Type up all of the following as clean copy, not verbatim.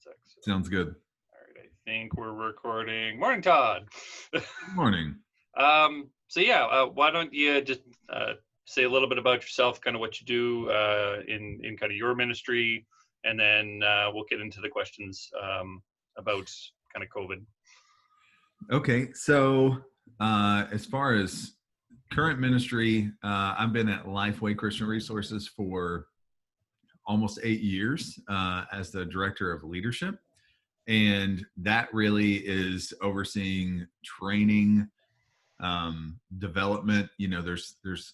sec. Sounds good. All right, I think we're recording. Morning, Todd. Good morning. So yeah, why don't you just say a little bit about yourself, kind of what you do in kind of your ministry, and then we'll get into the questions about kind of COVID. Okay, so as far as current ministry, I've been at LifeWay Christian Resources for almost 8 years as the director of leadership. And that really is overseeing training, development. There's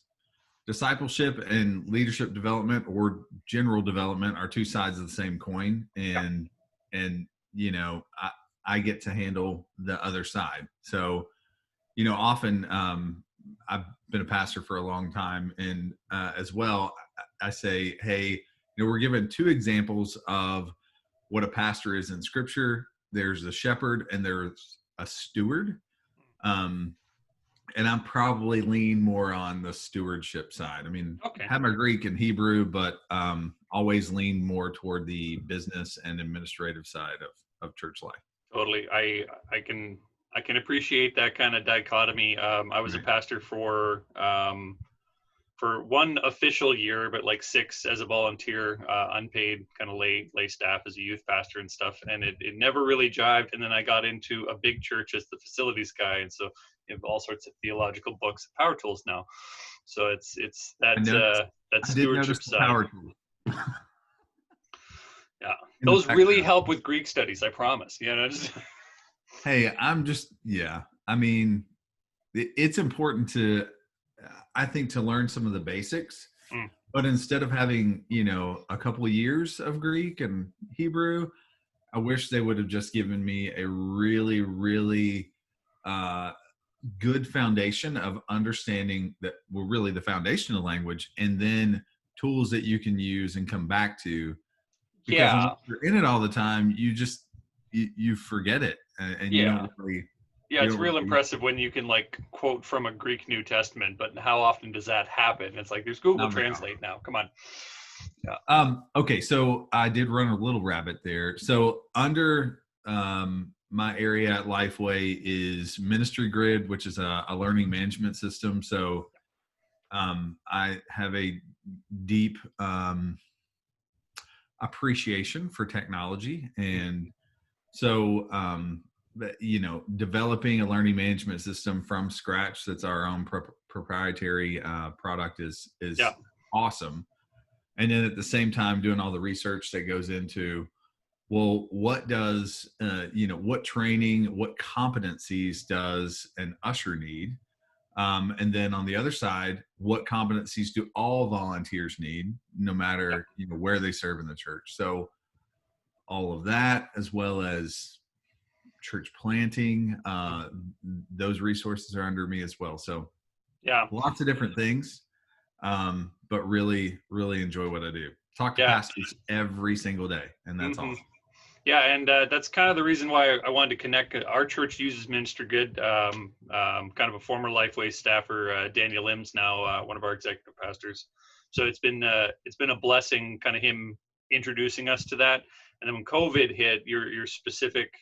discipleship and leadership development, or general development, are two sides of the same coin. And I get to handle the other side. So, often I've been a pastor for a long time, and as well, I say, hey, we're given two examples of what a pastor is in Scripture. There's a shepherd and there's a steward. And I'm probably lean more on the stewardship side. I mean, I have my Greek and Hebrew, but always lean more toward the business and administrative side of church life. Totally. I can appreciate that kind of dichotomy. I was a pastor for one official year, but like 6 as a volunteer, unpaid kind of lay staff as a youth pastor and stuff. And it never really jived. And then I got into a big church as the facilities guy. And so you have all sorts of theological books and power tools now. So it's that stewardship side. Power tools. Yeah. Those really help with Greek studies, I promise. Hey, I mean, it's important to, I think, to learn some of the basics, but instead of having, a couple of years of Greek and Hebrew, I wish they would have just given me a really, really good foundation of understanding that we're really the foundation of language, and then tools that you can use and come back to. Because when you're in it all the time, you forget it, and you don't really. Yeah, it's real impressive when you can quote from a Greek New Testament, but how often does that happen? It's like there's Google Translate now. Come on. Yeah. Okay, so I did run a little rabbit there. So under my area at LifeWay is Ministry Grid, which is a learning management system. So I have a deep appreciation for technology, and so developing a learning management system from scratch that's our own proprietary product is awesome. And then at the same time doing all the research that goes into, well, what does what training, what competencies does an usher need, and then on the other side, what competencies do all volunteers need, no matter where they serve in the church. So all of that, as well as church planting, those resources are under me as well. So lots of different things, but really, really enjoy what I do. Talk to pastors every single day, and that's awesome. Yeah, and that's kind of the reason why I wanted to connect. Our church uses Minister Good. Kind of a former LifeWay staffer, Daniel Lims, now one of our executive pastors. So it's been a blessing, kind of him introducing us to that. And then when COVID hit, your specific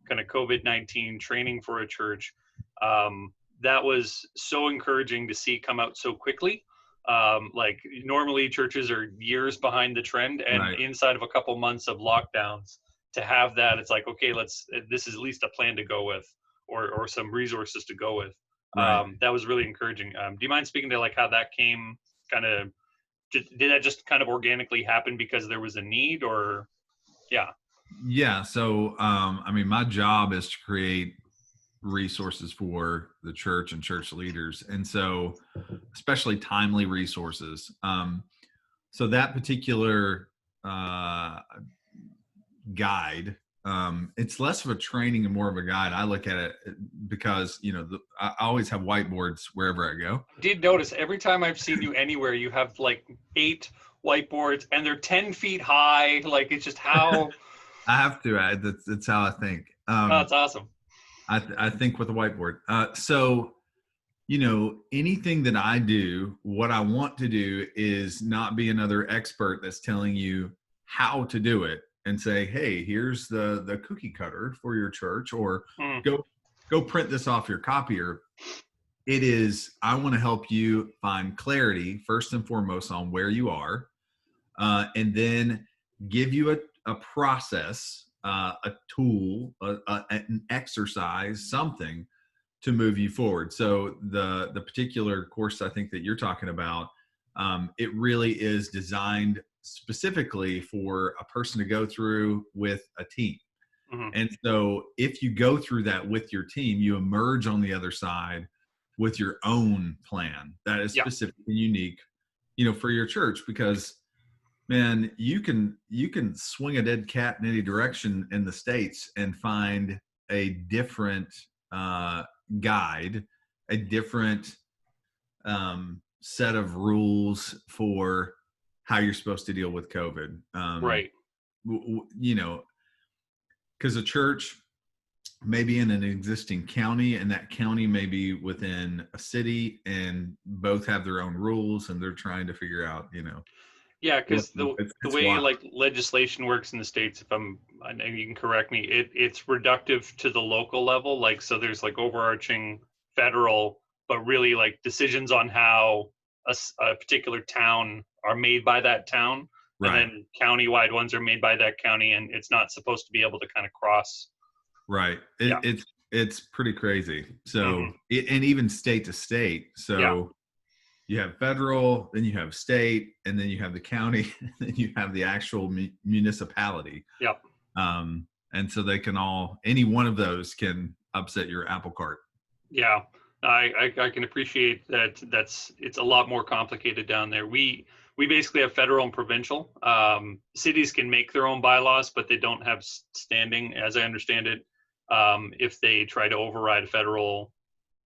kind of COVID-19 training for a church, that was so encouraging to see come out so quickly. Normally churches are years behind the trend, and inside of a couple months of lockdowns, to have that, it's like, okay, this is at least a plan to go with, or some resources to go with. That was really encouraging. Do you mind speaking to how that came? Did that just kind of organically happen because there was a need, or? Yeah. So, my job is to create resources for the church and church leaders. And so, especially timely resources. So that particular guide, it's less of a training and more of a guide. I look at it because, I always have whiteboards wherever I go. I did notice every time I've seen you anywhere, you have 8 whiteboards, and they're 10 feet high. It's just how... I have to. That's how I think. That's awesome. I think with a whiteboard. So, anything that I do, what I want to do is not be another expert that's telling you how to do it. and say, hey, here's the cookie cutter for your church, or Mm. go print this off your copier. It is, I want to help you find clarity first and foremost on where you are, and then give you a process, a tool, an exercise, something to move you forward. So the particular course I think that you're talking about, it really is designed specifically for a person to go through with a team. Mm-hmm. And so if you go through that with your team, you emerge on the other side with your own plan that is specific and unique, for your church. Because man, you can swing a dead cat in any direction in the States and find a different guide, a different set of rules for how you're supposed to deal with COVID. Right. Because a church may be in an existing county, and that county may be within a city, and both have their own rules, and they're trying to figure out, Yeah, because the way wild. like legislation works in the States, and you can correct me, it's reductive to the local level. Like, so there's like overarching federal, but really like decisions on how a particular town are made by that town. Right. And then county-wide ones are made by that county, and it's not supposed to be able to kind of cross. Right. It's pretty crazy. So, and even state to state. So you have federal, then you have state, and then you have the county, and then you have the actual municipality. Yep. And so they can any one of those can upset your apple cart. Yeah. I can appreciate that. It's a lot more complicated down there. We basically have federal and provincial. Cities can make their own bylaws, but they don't have standing, as I understand it, if they try to override a federal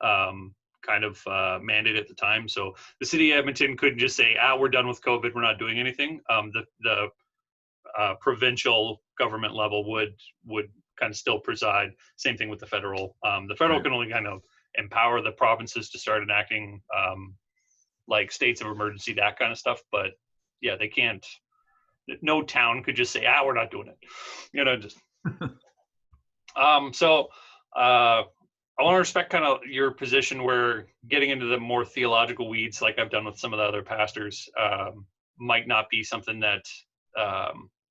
kind of mandate at the time. So the city of Edmonton couldn't just say, we're done with COVID, we're not doing anything. The provincial government level would kind of still preside. Same thing with the federal. The federal can only kind of empower the provinces to start enacting like states of emergency, that kind of stuff. But yeah, they can't. No town could just say, we're not doing it. Just. So I want to respect kind of your position where getting into the more theological weeds, like I've done with some of the other pastors, might not be something that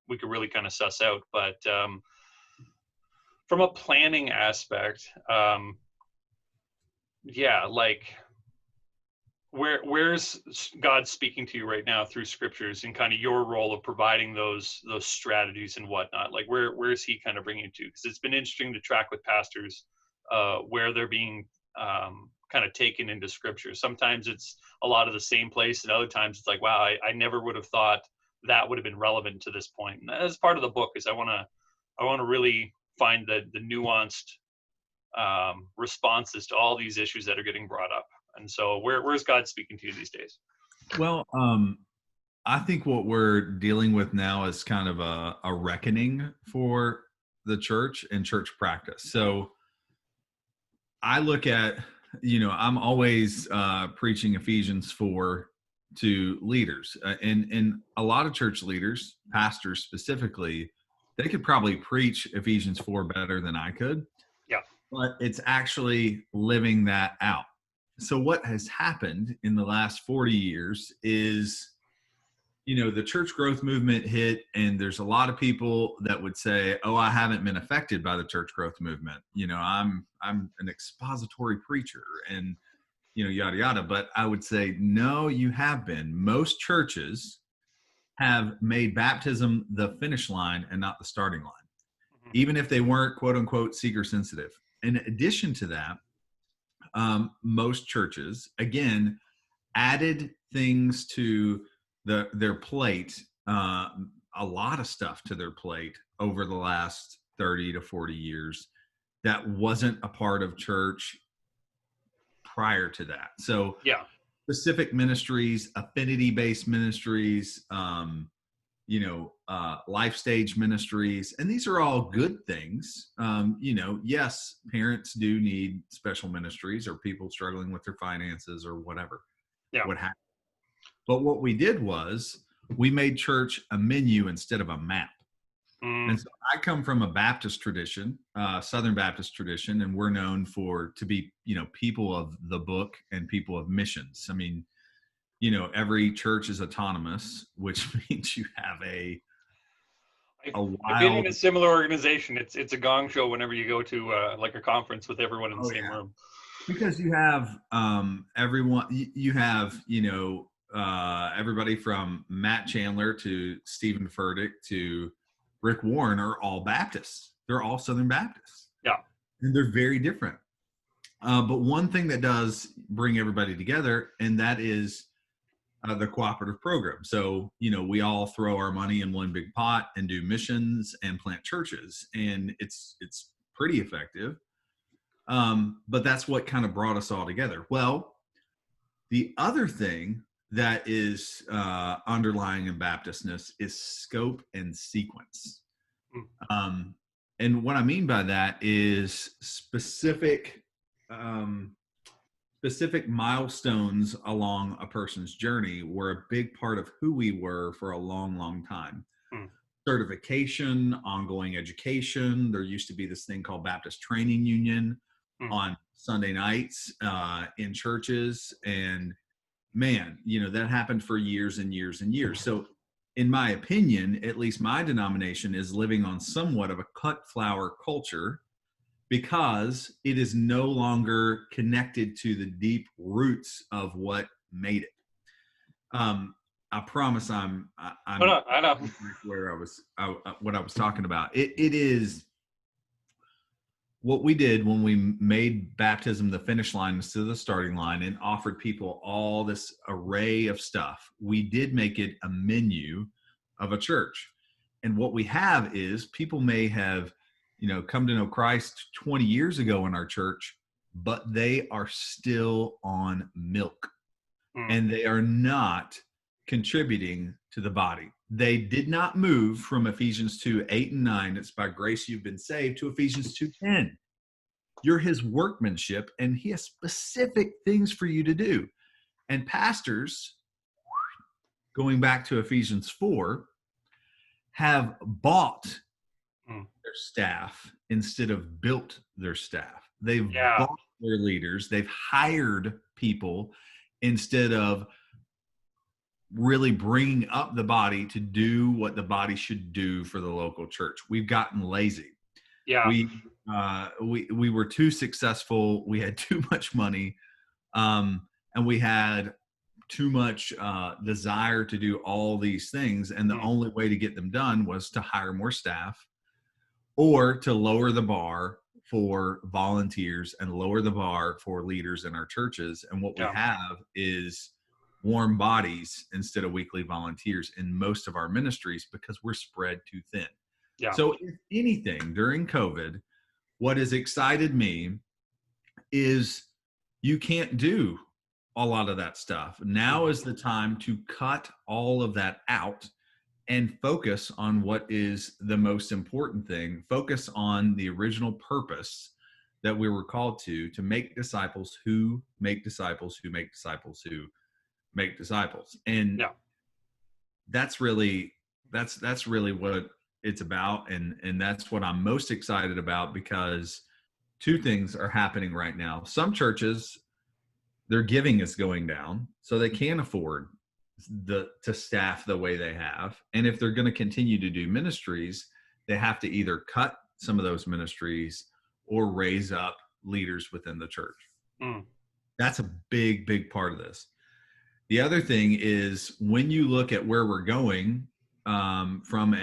we could really kind of suss out. But from a planning aspect, like where's God speaking to you right now through scriptures, and kind of your role of providing those strategies and whatnot? Like where is he kind of bringing you to? Because it's been interesting to track with pastors where they're being kind of taken into scripture. Sometimes it's a lot of the same place, and other times it's like, wow, I never would have thought that would have been relevant to this point. And as part of the book is I want to really find the nuanced responses to all these issues that are getting brought up. And so where's God speaking to you these days? Well, I think what we're dealing with now is kind of a reckoning for the church and church practice. So I look at, I'm always preaching Ephesians 4 to leaders, and a lot of church leaders, pastors specifically, they could probably preach Ephesians 4 better than I could. Yeah. But it's actually living that out. So what has happened in the last 40 years is, the church growth movement hit, and there's a lot of people that would say, I haven't been affected by the church growth movement. I'm an expository preacher and, yada, yada. But I would say, no, you have been. Most churches have made baptism the finish line and not the starting line, even if they weren't, quote unquote, seeker sensitive. In addition to that, most churches, again, added things to their plate, a lot of stuff to their plate over the last 30 to 40 years that wasn't a part of church prior to that. So specific ministries, affinity-based ministries, life stage ministries, and these are all good things. Yes, parents do need special ministries, or people struggling with their finances or whatever. What happened? But what we did was we made church a menu instead of a map. And so I come from a Baptist tradition, Southern Baptist tradition, and we're known to be, people of the book and people of missions. I mean, every church is autonomous, which means you have a I've been in wild. a similar organization. It's a gong show whenever you go to like a conference with everyone in the same room. Because you have everyone, you have, everybody from Matt Chandler to Stephen Furtick to Rick Warren are all Baptists. They're all Southern Baptists. Yeah. And they're very different. But one thing that does bring everybody together, and that is the cooperative program. So, we all throw our money in one big pot and do missions and plant churches. And it's pretty effective. But that's what kind of brought us all together. Well, the other thing that is underlying in Baptistness is scope and sequence. And what I mean by that is specific milestones along a person's journey were a big part of who we were for a long, long time. Certification, ongoing education. There used to be this thing called Baptist Training Union on Sunday nights in churches. And man, that happened for years and years and years. So in my opinion, at least my denomination is living on somewhat of a cut flower culture because it is no longer connected to the deep roots of what made it. I promise I'm I know. where what I was talking about. It is what we did when we made baptism the finish line instead of the starting line and offered people all this array of stuff. We did make it a menu of a church. And what we have is people may have, come to know Christ 20 years ago in our church, but they are still on milk and they are not contributing to the body. They did not move from Ephesians 2:8-9. It's by grace you've been saved to Ephesians 2:10. You're his workmanship and he has specific things for you to do. And pastors, going back to Ephesians 4, have bought their staff instead of built their staff. They've bought their leaders. They've hired people instead of really bringing up the body to do what the body should do for the local church. We've gotten lazy. Yeah. We were too successful. We had too much money, and we had too much desire to do all these things. And the only way to get them done was to hire more staff or to lower the bar for volunteers and lower the bar for leaders in our churches. And what we have is warm bodies instead of weekly volunteers in most of our ministries because we're spread too thin. Yeah. So if anything, during COVID, what has excited me is you can't do a lot of that stuff. Now is the time to cut all of that out and focus on what is the most important thing. Focus on the original purpose that we were called to make disciples who make disciples who make disciples who make disciples. And that's really what it's about. And that's what I'm most excited about because two things are happening right now. Some churches, their giving is going down, so they can't afford to staff the way they have. And if they're going to continue to do ministries, they have to either cut some of those ministries or raise up leaders within the church. That's a big, big part of this. The other thing is when you look at where we're going from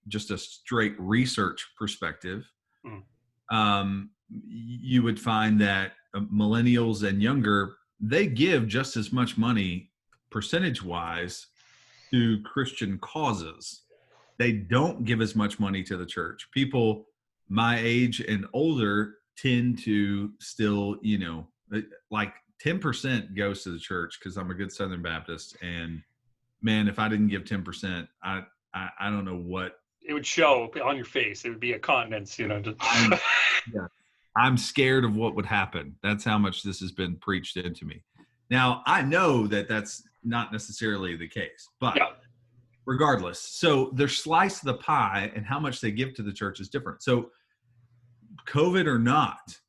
just a straight research perspective, you would find that millennials and younger, they give just as much money percentage-wise to Christian causes. They don't give as much money to the church. People my age and older tend to still, like 10% goes to the church because I'm a good Southern Baptist. And man, if I didn't give 10%, I don't know what. It would show on your face. It would be a continence, I'm scared of what would happen. That's how much this has been preached into me. Now, I know that that's not necessarily the case, but regardless. So their slice of the pie and how much they give to the church is different. So COVID or not,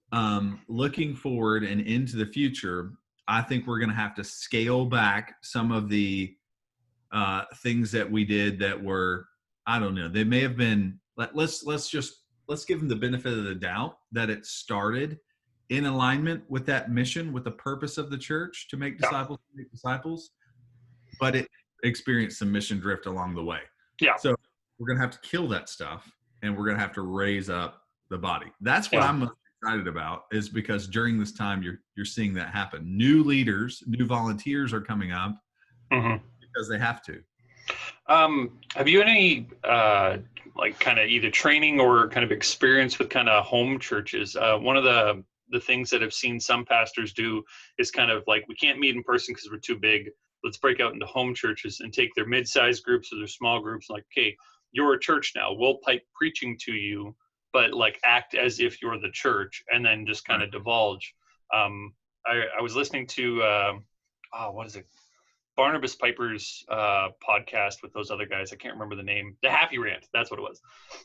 looking forward and into the future, I think we're going to have to scale back some of the things that we did that were, I don't know, they may have been, let's give them the benefit of the doubt that it started in alignment with that mission, with the purpose of the church to make disciples, but it experienced some mission drift along the way. Yeah. So we're going to have to kill that stuff, and we're going to have to raise up the body. That's what I'm most excited about, is because during this time you're seeing that happen. New leaders, new volunteers are coming up because they have to. Have you any like kind of either training or kind of experience with kind of home churches? One of the things that I've seen some pastors do is kind of like, we can't meet in person because we're too big. Let's break out into home churches and take their mid-sized groups or their small groups. Like, okay, you're a church now. We'll pipe preaching to you, but like act as if you're the church, and then just kind of divulge. I was listening to what is it? Barnabas Piper's podcast with those other guys. I can't remember the name. The Happy Rant. That's what it was.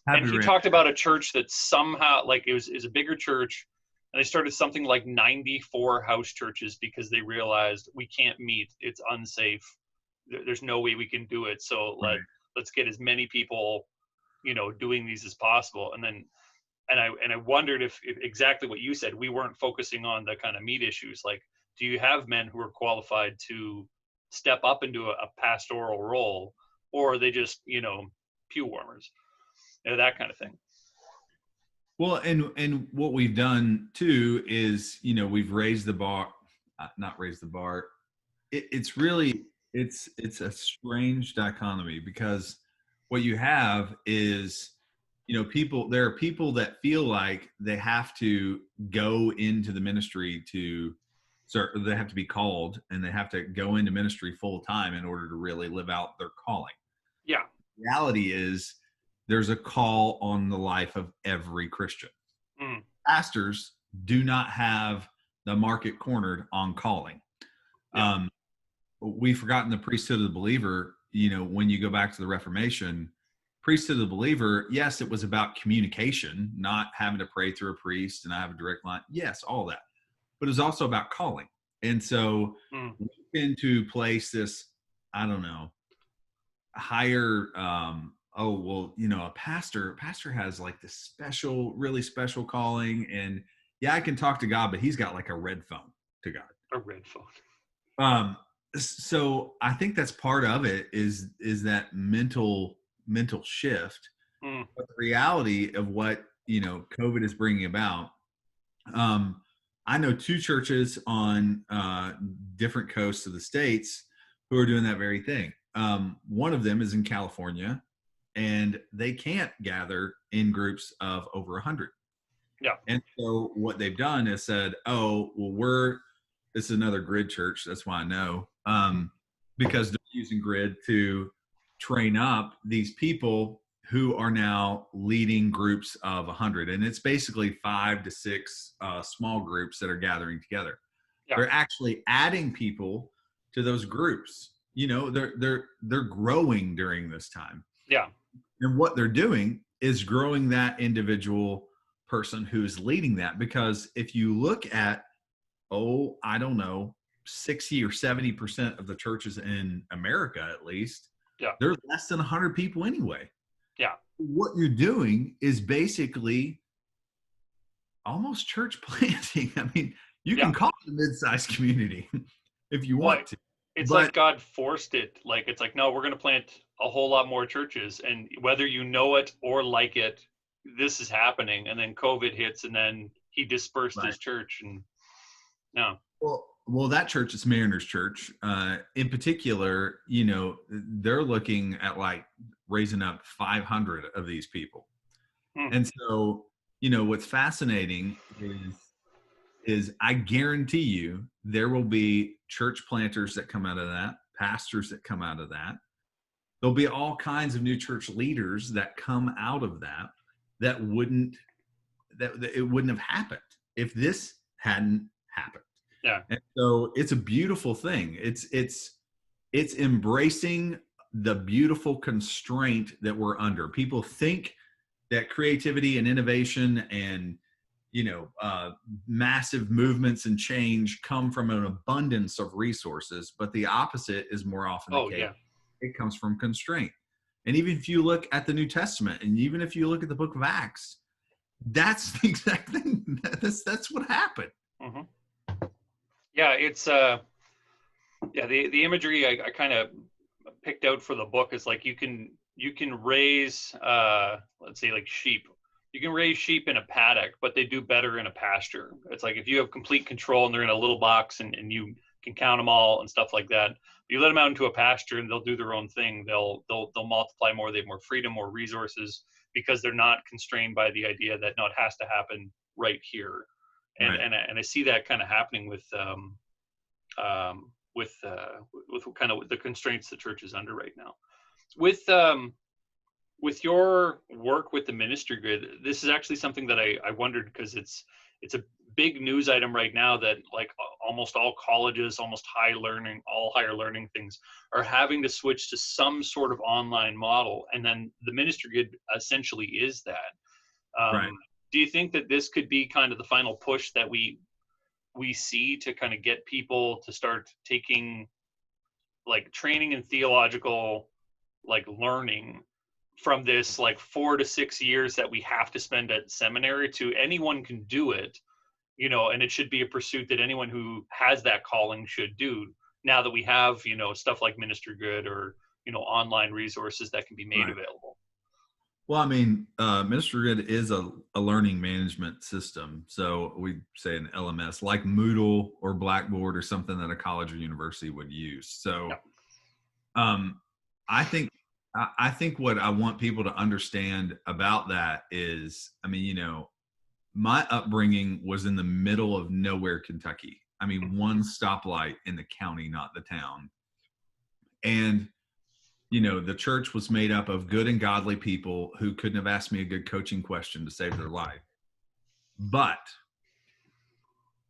And he talked about a church that somehow, like, it was a bigger church, and they started something like 94 house churches because they realized we can't meet. It's unsafe. There's no way we can do it. So let's get as many people, doing these as possible. And I wondered if exactly what you said, we weren't focusing on the kind of meat issues. Like, do you have men who are qualified to step up into a pastoral role, or are they just, pew warmers, that kind of thing? Well, and what we've done too is, we've raised the bar, not raised the bar. It's really, it's a strange dichotomy, because what you have is, there are people that feel like they have to go into the ministry they have to be called, and they have to go into ministry full time in order to really live out their calling. Yeah. The reality is, there's a call on the life of every Christian. Pastors do not have the market cornered on calling. Yeah. We've forgotten the priesthood of the believer. When you go back to the Reformation, priesthood of the believer, yes, it was about communication, not having to pray through a priest and not have a direct line. Yes, all that. But it's also about calling. And so we tend to place this, I don't know, higher, a pastor has like this really special calling. And yeah, I can talk to God, but he's got like a red phone to God. A red phone. So I think that's part of it is that mental shift. But the reality of what, COVID is bringing about, I know 2 churches on different coasts of the States who are doing that very thing. One of them is in California, and they can't gather in groups of over 100. Yeah. And so what they've done is said, this is another grid church. That's why I know, because they're using grid to train up these people who are now leading groups of 100. And it's basically 5 to 6 small groups that are gathering together. Yeah. They're actually adding people to those groups. They're growing during this time. Yeah. And what they're doing is growing that individual person who's leading that. Because if you look at, 60 or 70% of the churches in America, at least, they're less than 100 people anyway. Yeah. What you're doing is basically almost church planting. I mean, you can call it a mid-sized community if you want to. It's like God forced it. Like, it's like, no, we're going to plant a whole lot more churches. And whether you know it or like it, this is happening. And then COVID hits, and then he dispersed his church. And no. Well, that church is Mariners Church. In particular, they're looking at like raising up 500 of these people. And so, what's fascinating is I guarantee you there will be church planters that come out of that, pastors that come out of that. There'll be all kinds of new church leaders that come out of that it wouldn't have happened if this hadn't happened. Yeah. And so it's a beautiful thing. It's embracing the beautiful constraint that we're under. People think that creativity and innovation and, massive movements and change come from an abundance of resources, but the opposite is more often the Oh case. yeah. It comes from constraint. And even if you look at the New Testament, and even if you look at the book of Acts, that's the exact thing. That's what happened. Mm-hmm. Yeah, it's the imagery I kind of picked out for the book is like you can raise let's say like sheep. You can raise sheep in a paddock, but they do better in a pasture. It's like if you have complete control and they're in a little box and you can count them all and stuff like that. You let them out into a pasture and they'll do their own thing. They'll multiply more. They have more freedom, more resources, because they're not constrained by the idea that no, it has to happen right here. And Right. and I see that kind of happening with kind of the constraints the church is under right now. With your work with the ministry grid, this is actually something that I wondered, because it's a big news item right now that like almost all colleges, almost all higher learning things are having to switch to some sort of online model. And then the ministry grid essentially is that. Right. Do you think that this could be kind of the final push that we see to kind of get people to start taking like training and theological like learning from this like 4 to 6 years that we have to spend at seminary to anyone can do it, and it should be a pursuit that anyone who has that calling should do, now that we have, stuff like Ministry Good or, online resources that can be made available? Well, I mean, Ministry Grid is a learning management system. So we say an LMS like Moodle or Blackboard or something that a college or university would use. So I think what I want people to understand about that is, I mean, my upbringing was in the middle of nowhere, Kentucky. I mean, one stoplight in the county, not the town. And the church was made up of good and godly people who couldn't have asked me a good coaching question to save their life. But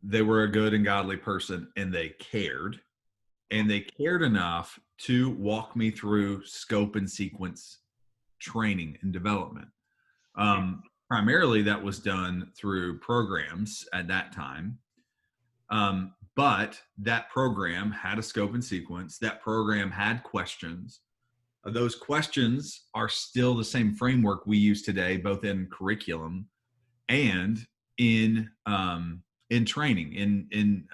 they were a good and godly person, and they cared. And they cared enough to walk me through scope and sequence training and development. Primarily that was done through programs at that time. But that program had a scope and sequence. That program had questions. Those questions are still the same framework we use today, both in curriculum and in training, in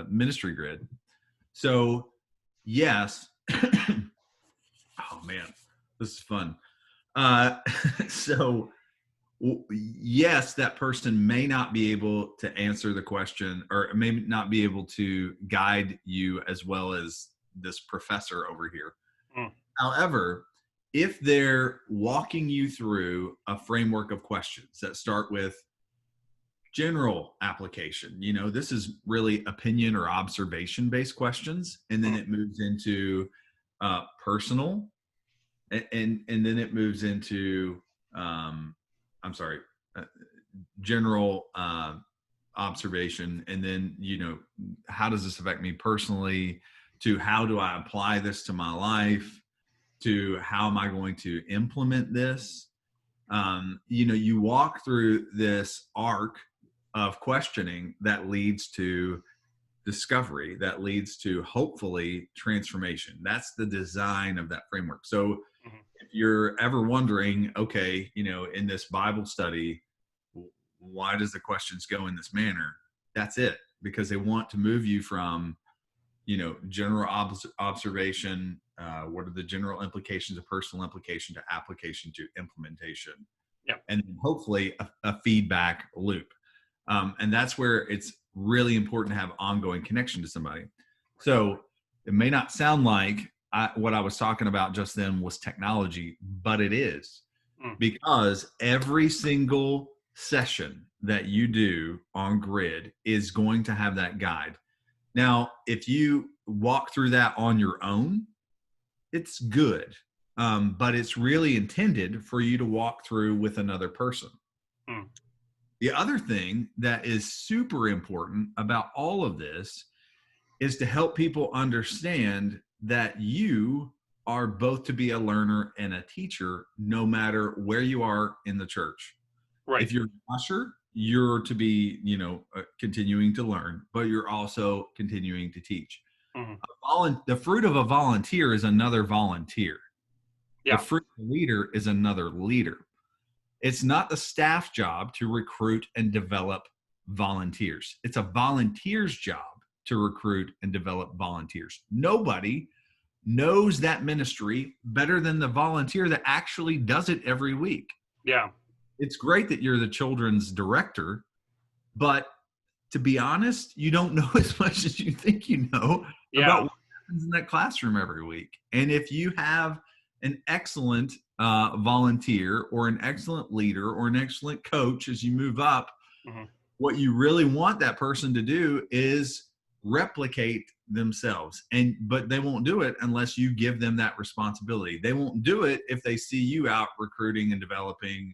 Ministry Grid. So, yes. Oh man, this is fun. So, yes, that person may not be able to answer the question, or may not be able to guide you as well as this professor over here. However, if they're walking you through a framework of questions that start with general application, this is really opinion or observation based questions, and then it moves into personal, and then it moves into general observation, and then how does this affect me personally, to how do I apply this to my life, to how am I going to implement this. You walk through this arc of questioning that leads to discovery, that leads to hopefully transformation. That's the design of that framework. So if you're ever wondering, okay, in this Bible study, why does the questions go in this manner? That's it, because they want to move you from, general observation, what are the general implications of personal implication, to application, to implementation. Yep. And hopefully a feedback loop. And that's where it's really important to have ongoing connection to somebody. So it may not sound like what I was talking about just then was technology, but it is, because every single session that you do on Grid is going to have that guide. Now, if you walk through that on your own, it's good, but it's really intended for you to walk through with another person. The other thing that is super important about all of this is to help people understand that you are both to be a learner and a teacher, no matter where you are in the church. Right. If you're an usher, you're to be, continuing to learn, but you're also continuing to teach. The fruit of a volunteer is another volunteer. Yeah. The fruit of a leader is another leader. It's not the staff job to recruit and develop volunteers. It's a volunteer's job to recruit and develop volunteers. Nobody knows that ministry better than the volunteer that actually does it every week. Yeah. It's great that you're the children's director, but to be honest, you don't know as much as you think you know about what happens in that classroom every week. And if you have an excellent volunteer or an excellent leader or an excellent coach as you move up, what you really want that person to do is replicate themselves. But they won't do it unless you give them that responsibility. They won't do it if they see you out recruiting and developing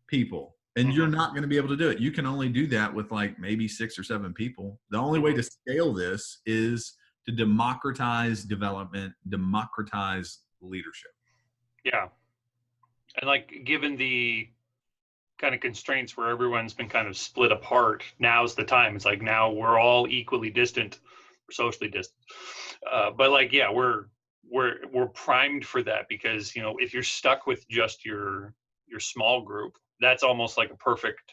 people. And you're not going to be able to do it. You can only do that with like maybe 6 or 7 people. The only way to scale this is to democratize development, democratize leadership. Yeah. And like, given the kind of constraints where everyone's been kind of split apart, now's the time. It's like, now we're all equally distant, or socially distant. But like, yeah, we're primed for that, because, if you're stuck with just your small group, that's almost like a perfect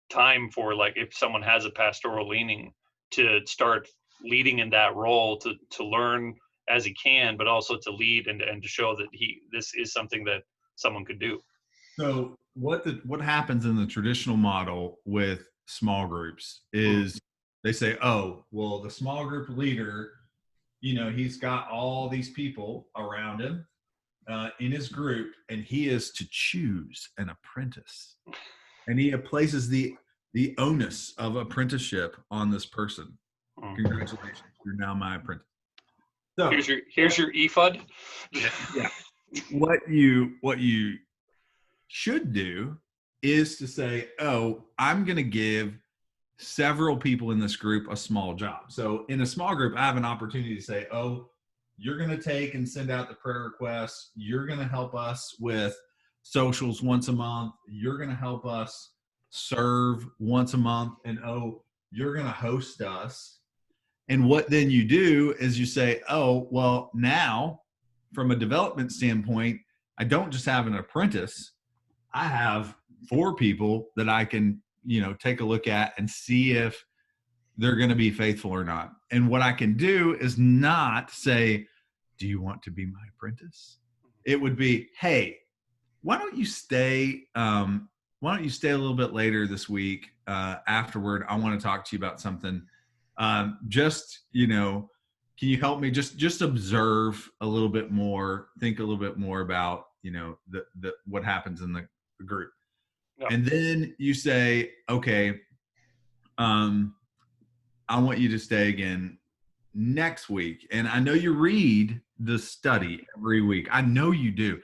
time for, like, if someone has a pastoral leaning, to start leading in that role, to learn as he can, but also to lead and to show that this is something that someone could do. So what happens in the traditional model with small groups is they say, oh, well, the small group leader, he's got all these people around him in his group, and he is to choose an apprentice. And he places the onus of apprenticeship on this person. Congratulations, you're now my apprentice. So here's your ephod. Yeah. What you should do is to say, oh, I'm going to give several people in this group a small job. So in a small group, I have an opportunity to say, oh, you're going to take and send out the prayer requests. You're going to help us with socials once a month. You're going to help us serve once a month. And oh, you're going to host us. And what then you do is you say, oh, well, now from a development standpoint, I don't just have an apprentice. I have 4 people that I can, take a look at and see if they're going to be faithful or not. And what I can do is not say, do you want to be my apprentice? It would be, hey, why don't you stay a little bit later this week? Afterward, I want to talk to you about something. Can you help me just observe a little bit more, think a little bit more about, what happens in the group. Yeah. And then you say, okay, I want you to stay again next week. And I know you read the study every week. I know you do,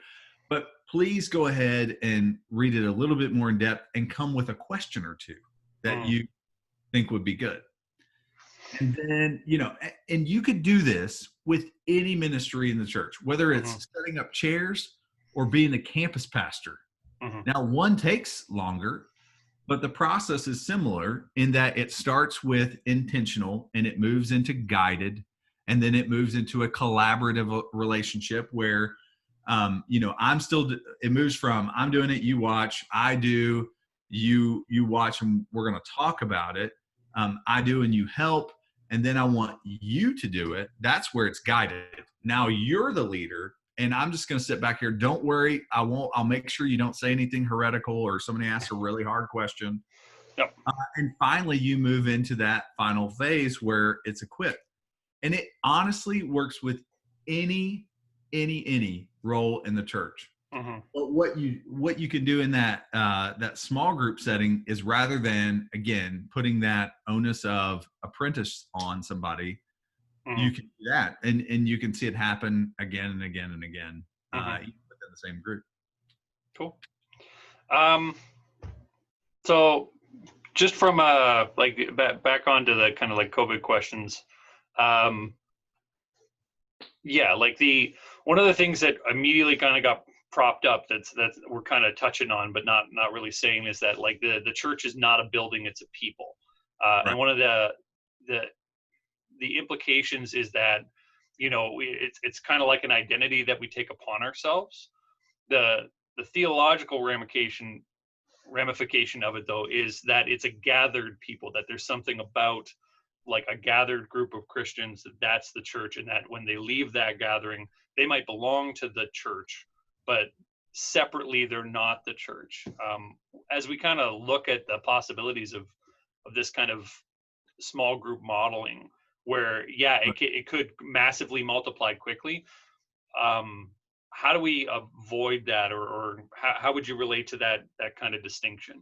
but please go ahead and read it a little bit more in depth and come with a question or two that you think would be good. And then, and you could do this with any ministry in the church, whether it's setting up chairs or being a campus pastor. Now, one takes longer, but the process is similar in that it starts with intentional and it moves into guided, and then it moves into a collaborative relationship where, it moves from I'm doing it, you watch, I do, you watch, and we're going to talk about it. I do and you help. And then I want you to do it. That's where it's guided. Now you're the leader, and I'm just going to sit back here. Don't worry. I'll make sure you don't say anything heretical or somebody asks a really hard question. Yep. And finally, you move into that final phase where it's equipped. And it honestly works with any role in the church. But what you can do in that small group setting is, rather than, again, putting that onus of apprentice on somebody, you can do that, and you can see it happen again and again and again, even within the same group. Cool. So just from like back onto the kind of like COVID questions, like one of the things that immediately kind of got propped up that's we're kind of touching on, but not really saying, is that like the church is not a building, it's a people. Right. And one of the implications is that, it's kind of like an identity that we take upon ourselves. The theological ramification of it, though, is that it's a gathered people, that there's something about like a gathered group of Christians, that's the church, and that when they leave that gathering, they might belong to the church, but separately they're not the church. As we kind of look at the possibilities of this kind of small group modeling, where it could massively multiply quickly, how do we avoid that, or how would you relate to that kind of distinction?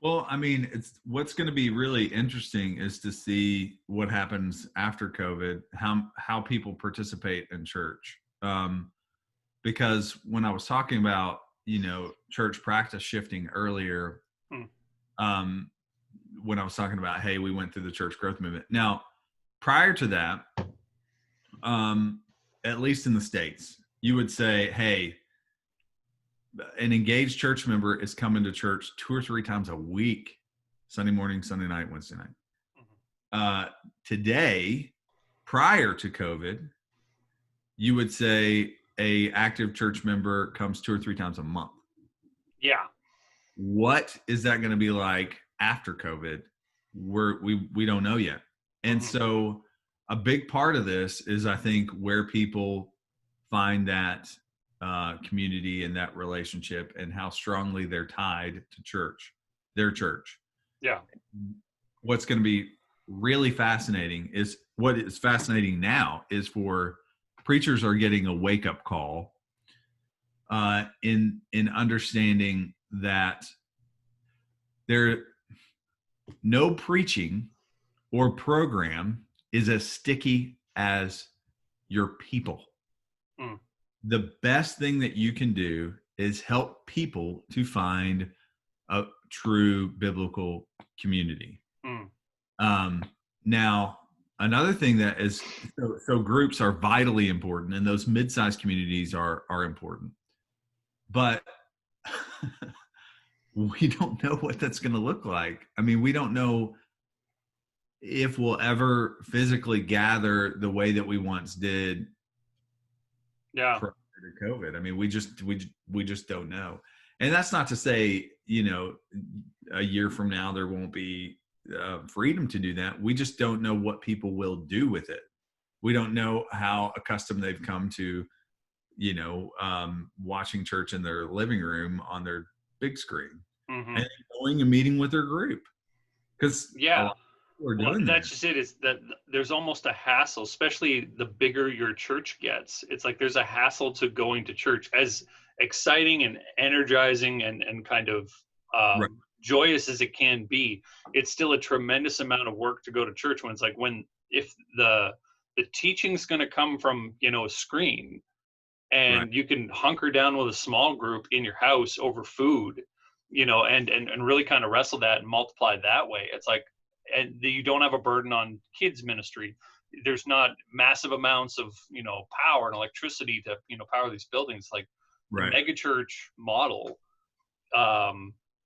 Well, I mean, what's going to be really interesting is to see what happens after COVID, how people participate in church. Because when I was talking about, church practice shifting earlier, when I was talking about, hey, we went through the church growth movement. Now, prior to that, at least in the States, you would say, hey, an engaged church member is coming to church 2 or 3 times a week: Sunday morning, Sunday night, Wednesday night. Today, prior to COVID, you would say a active church member comes 2 or 3 times a month. Yeah. What is that going to be like after COVID? We don't know yet. And so a big part of this is, I think, where people find that community and that relationship, and how strongly they're tied to their church. Yeah. What's going to be really fascinating is, what is fascinating now is for preachers are getting a wake-up call in understanding that no preaching or program is as sticky as your people. The best thing that you can do is help people to find a true biblical community. Now, another thing that is, so groups are vitally important, and those mid-sized communities are important, but we don't know what that's going to look like. I mean, we don't know if we'll ever physically gather the way that we once did. Yeah. Prior to COVID. I mean, we just don't know. And that's not to say, a year from now there won't be freedom to do that. We just don't know what people will do with it. We don't know how accustomed they've come to, watching church in their living room on their big screen, and going and meeting with their group. Because that's just it. Is that there's almost a hassle, especially the bigger your church gets. It's like there's a hassle to going to church, as exciting and energizing and kind of joyous as it can be. It's still a tremendous amount of work to go to church, when it's like, if the teaching's going to come from a screen, and you can hunker down with a small group in your house over food, and really kind of wrestle that and multiply that way. It's like, and you don't have a burden on kids ministry. There's not massive amounts of power and electricity to power these buildings. Like the mega church model,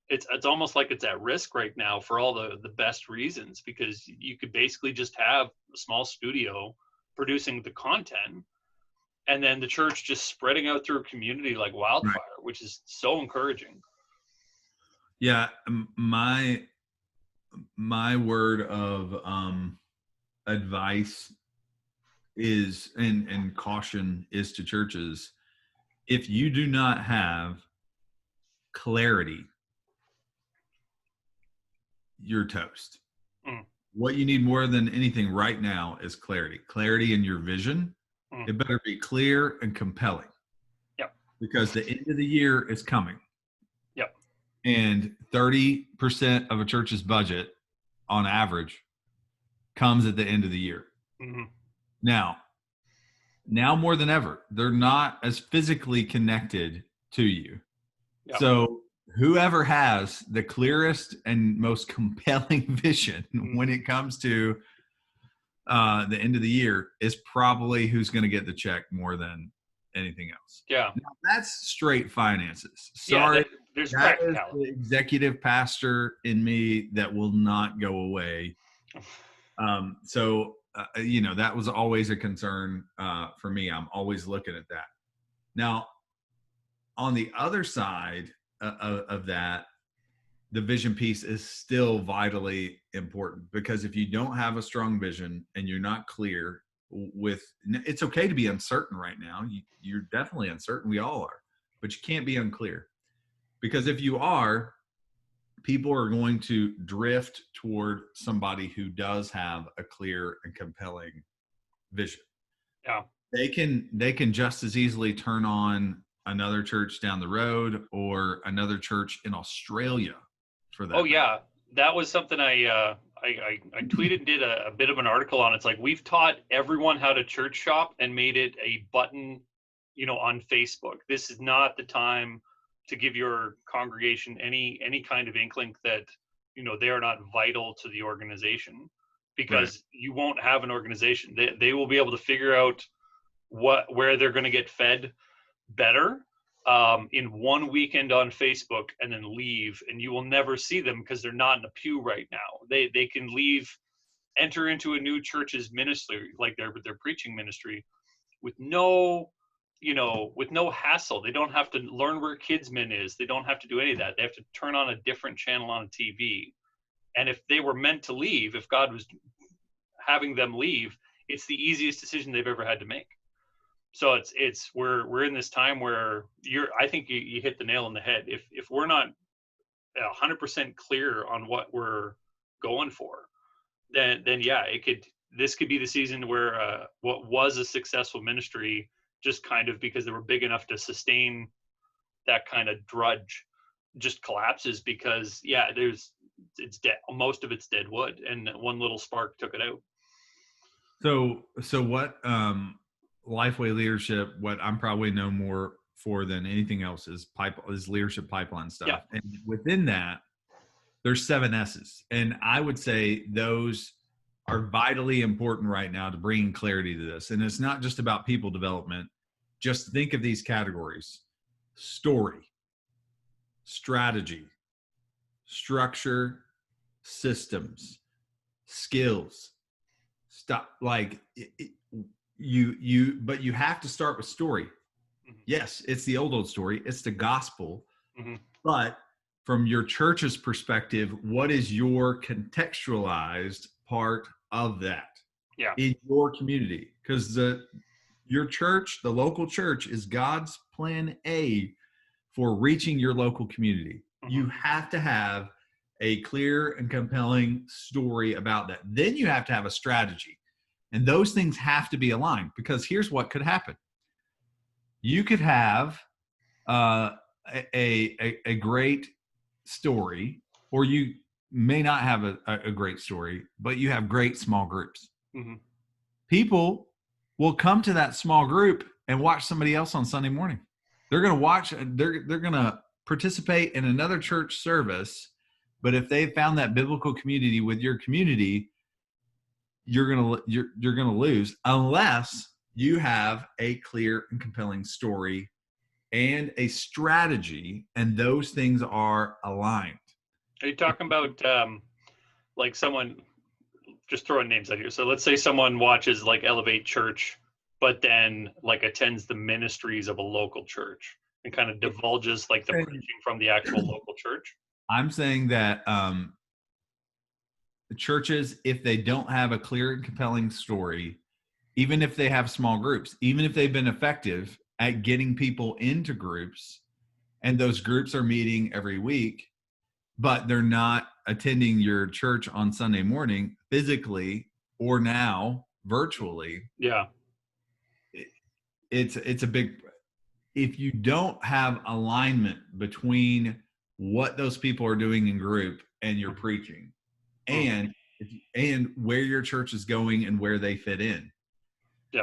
it's almost like it's at risk right now for all the best reasons, because you could basically just have a small studio producing the content, and then the church just spreading out through a community like wildfire, which is so encouraging. Yeah, my word of advice is, and caution is to churches: if you do not have clarity, you're toast. What you need more than anything right now is clarity in your vision. It better be clear and compelling. Yep. Because the end of the year is coming. Yep. And 30% of a church's budget on average comes at the end of the year. Now more than ever, they're not as physically connected to you. Yep. So whoever has the clearest and most compelling vision when it comes to the end of the year is probably who's going to get the check more than anything else. Yeah. Now, that's straight finances. Yeah, Sorry, there's that is practicality. the executive pastor in me that will not go away. That was always a concern for me. I'm always looking at that. Now, on the other side of that, the vision piece is still vitally important, because if you don't have a strong vision and you're not clear it's okay to be uncertain right now. You're definitely uncertain. We all are, but you can't be unclear, because if you are, people are going to drift toward somebody who does have a clear and compelling vision. Yeah. They can just as easily turn on another church down the road or another church in Australia for that. Oh yeah, that was something I tweeted and did a bit of an article on. It's like, we've taught everyone how to church shop and made it a button, on Facebook. This is not the time to give your congregation any kind of inkling that they are not vital to the organization, because you won't have an organization. They will be able to figure out where they're going to get fed better in one weekend on Facebook, and then leave, and you will never see them because they're not in a pew right now. They can leave, enter into a new church's ministry, like their preaching ministry, with no hassle. They don't have to learn where Kidsman is. They don't have to do any of that. They have to turn on a different channel on a TV. And if they were meant to leave, if God was having them leave, it's the easiest decision they've ever had to make. So we're in this time where I think you hit the nail on the head. If we're not 100% clear on what we're going for, then yeah, this could be the season where what was a successful ministry, just kind of because they were big enough to sustain that kind of drudge, just collapses, because it's dead. Most of it's dead wood, and one little spark took it out. So what LifeWay leadership, what I'm probably known more for than anything else is leadership pipeline stuff. Yeah. And within that, there's 7 S's. And I would say those are vitally important right now to bring clarity to this. And it's not just about people development. Just think of these categories: story, strategy, structure, systems, skills. But you have to start with story. Mm-hmm. Yes, it's the old story. It's the gospel. Mm-hmm. But from your church's perspective, what is your contextualized part of that in your community? Because your church, the local church, is God's plan A for reaching your local community. Mm-hmm. You have to have a clear and compelling story about that. Then you have to have a strategy. And those things have to be aligned, because here's what could happen. You could have a great story, or you may not have a great story, but you have great small groups. Mm-hmm. People will come to that small group and watch somebody else on Sunday morning. They're going to watch, they're going to participate in another church service. But if they found that biblical community with your community, you're gonna lose, unless you have a clear and compelling story and a strategy, and those things are aligned. Are you talking about like someone, just throwing names out here? So let's say someone watches like Elevate Church, but then like attends the ministries of a local church and kind of divulges like the preaching from the actual local church. I'm saying that churches, if they don't have a clear and compelling story, even if they have small groups, even if they've been effective at getting people into groups, and those groups are meeting every week, but they're not attending your church on Sunday morning physically, or now virtually. Yeah. It's a big, if you don't have alignment between what those people are doing in group and your preaching, and where your church is going and where they fit in,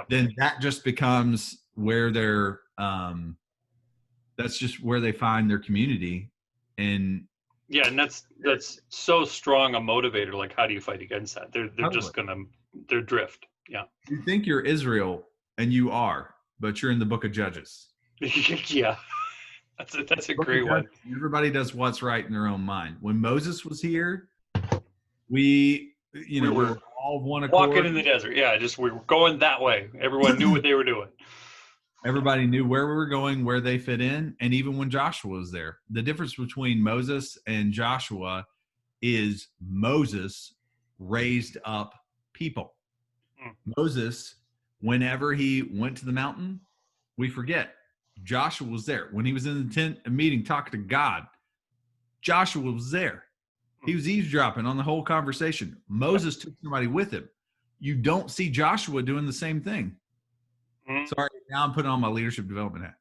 then that just becomes where they're that's just where they find their community. And that's so strong a motivator. Like, how do you fight against that? They're just gonna their drift. Yeah. You think you're Israel, and you are, but you're in the book of Judges. Yeah. That's a great one. Everybody does what's right in their own mind. When Moses was here, we were all one accord. Walking in the desert. Yeah, we were going that way. Everyone knew what they were doing. Everybody knew where we were going, where they fit in. And even when Joshua was there, the difference between Moses and Joshua is Moses raised up people. Moses, whenever he went to the mountain, we forget Joshua was there. When he was in the tent meeting talking to God, Joshua was there. He was eavesdropping on the whole conversation. Moses took somebody with him. You don't see Joshua doing the same thing. Sorry, now I'm putting on my leadership development hat.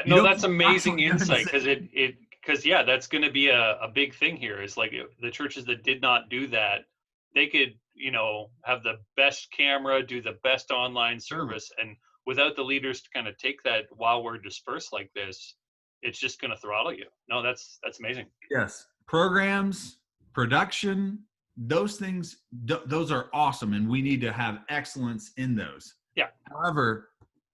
That's amazing insight, because that's going to be a big thing here. Is like the churches that did not do that, they could have the best camera, do the best online service, and without the leaders to kind of take that while we're dispersed like this, it's just going to throttle you. No, that's amazing. Yes, programs, production, those things, those are awesome, and we need to have excellence in those. Yeah. However,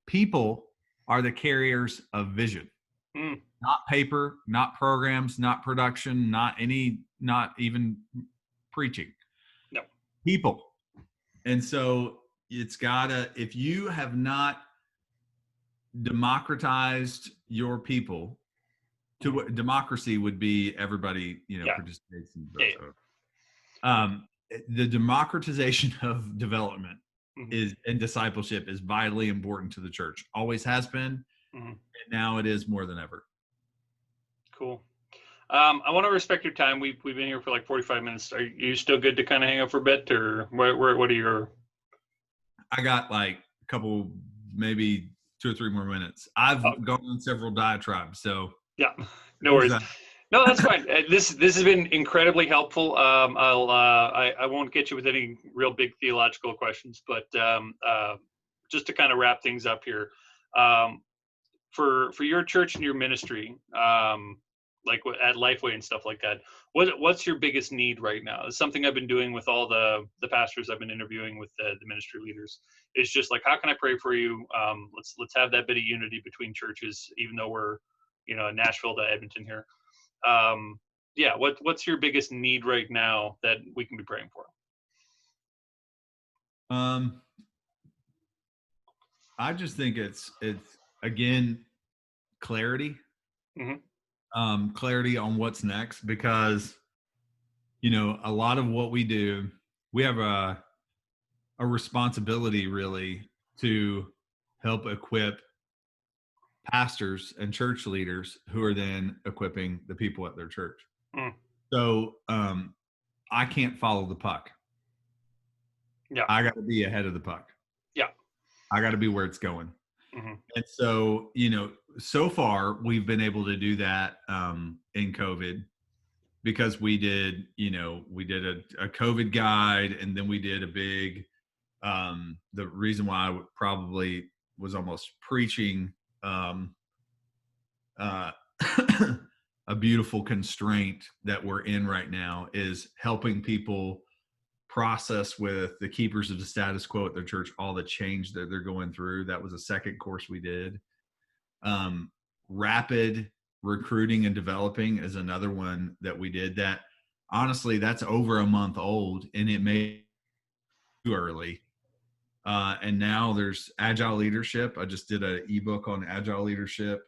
people are the carriers of vision, not paper, not programs, not production, not even preaching. No. People. And so it's gotta, if you have not democratized your people to what democracy would be, everybody, participates in the democratization of development and discipleship is vitally important to the church. Always has been, and now it is more than ever. Cool. I want to respect your time. We've been here for like 45 minutes. Are you still good to kind of hang out for a bit, or what are your? I got like a couple, maybe 2 or 3 more minutes. I've gone on several diatribes, so yeah, no worries. No, that's fine. This has been incredibly helpful. I won't get you with any real big theological questions, but just to kind of wrap things up here, for your church and your ministry, like at LifeWay and stuff like that, what's your biggest need right now? It's something I've been doing with all the pastors I've been interviewing with the ministry leaders. It's just like, how can I pray for you? Let's have that bit of unity between churches, even though we're Nashville to Edmonton here. What's your biggest need right now that we can be praying for? I just think it's again clarity. Clarity on what's next, because a lot of what we do, we have a responsibility really to help equip pastors and church leaders who are then equipping the people at their church. So I can't follow the puck. Yeah, I got to be ahead of the puck. Yeah, I got to be where it's going. And so so far we've been able to do that in COVID, because we did a COVID guide, and then we did a big the reason why I probably was almost preaching a beautiful constraint that we're in right now is helping people process with the keepers of the status quo at their church all the change that they're going through. That was a second course we did. Rapid recruiting and developing is another one that we did, that honestly that's over a month old, and it may be too early. And now there's agile leadership. I just did an ebook on agile leadership.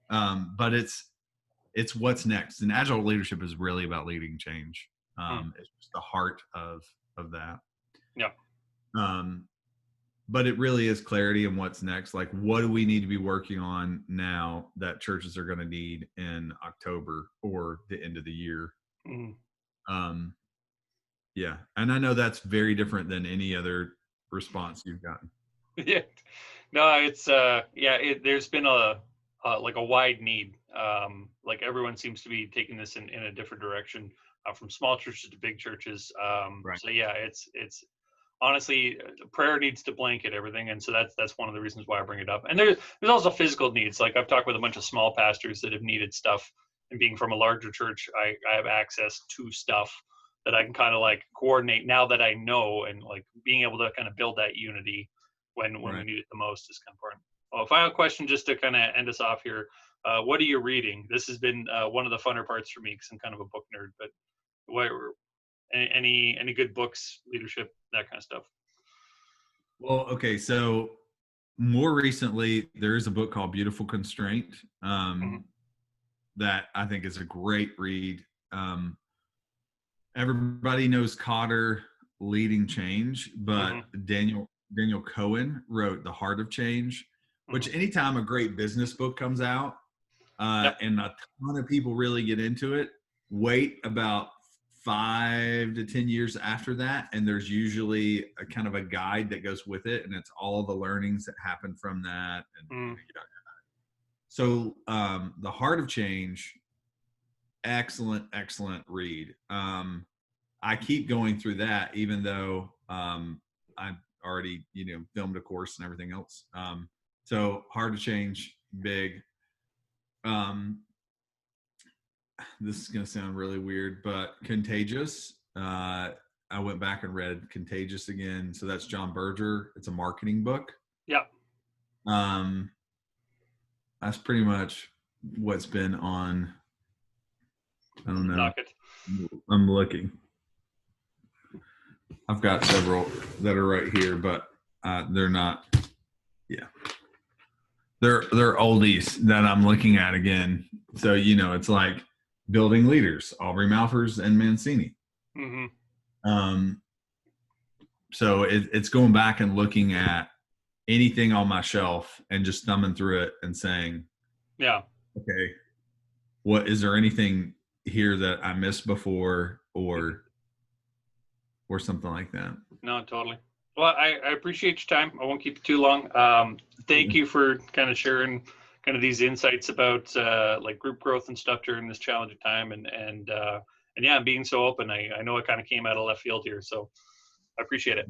But it's what's next. And agile leadership is really about leading change. It's just the heart of that. Yeah. But it really is clarity in what's next. Like, what do we need to be working on now that churches are going to need in October or the end of the year? Yeah. And I know that's very different than any other response you've gotten. Yeah. No, it's there's been a wide need. Like everyone seems to be taking this in a different direction, from small churches to big churches. Right. So yeah, it's honestly, prayer needs to blanket everything, and so that's one of the reasons why I bring it up. And there's also physical needs. Like I've talked with a bunch of small pastors that have needed stuff, and being from a larger church, I have access to stuff that I can kind of like coordinate now that I know, and like being able to kind of build that unity when we need it the most is kind of important. Well, final question just to kind of end us off here. What are you reading? This has been one of the funner parts for me because I'm kind of a book nerd, but what, any good books, leadership, that kind of stuff? Well, okay. So more recently, there is a book called Beautiful Constraint that I think is a great read. Everybody knows Cotter, Leading Change, but Daniel Cohen wrote The Heart of Change, which anytime a great business book comes out and a ton of people really get into it, wait about 5 to 10 years after that, and there's usually a kind of a guide that goes with it, and it's all the learnings that happen from that. And so The Heart of Change, excellent read. I keep going through that, even though I've already filmed a course and everything else. So Heart of Change, big. This is going to sound really weird, but Contagious. I went back and read Contagious again. So that's John Berger. It's a marketing book. Yeah. That's pretty much what's been on. I don't know. Docket. I'm looking. I've got several that are right here, but they're not. Yeah. They're oldies that I'm looking at again. So, it's like Building Leaders, Aubrey Malphurs and Mancini. So it's going back and looking at anything on my shelf and just thumbing through it and saying, okay, is there anything here that I missed before or something like that? No, totally. Well, I appreciate your time. I won't keep you too long. Thank you for kind of sharing kind of these insights about like group growth and stuff during this challenging time, and yeah, being so open. I know it kind of came out of left field here, so I appreciate it.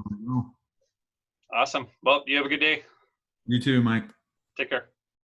Awesome. Well, you have a good day. You too, Mike. Take care.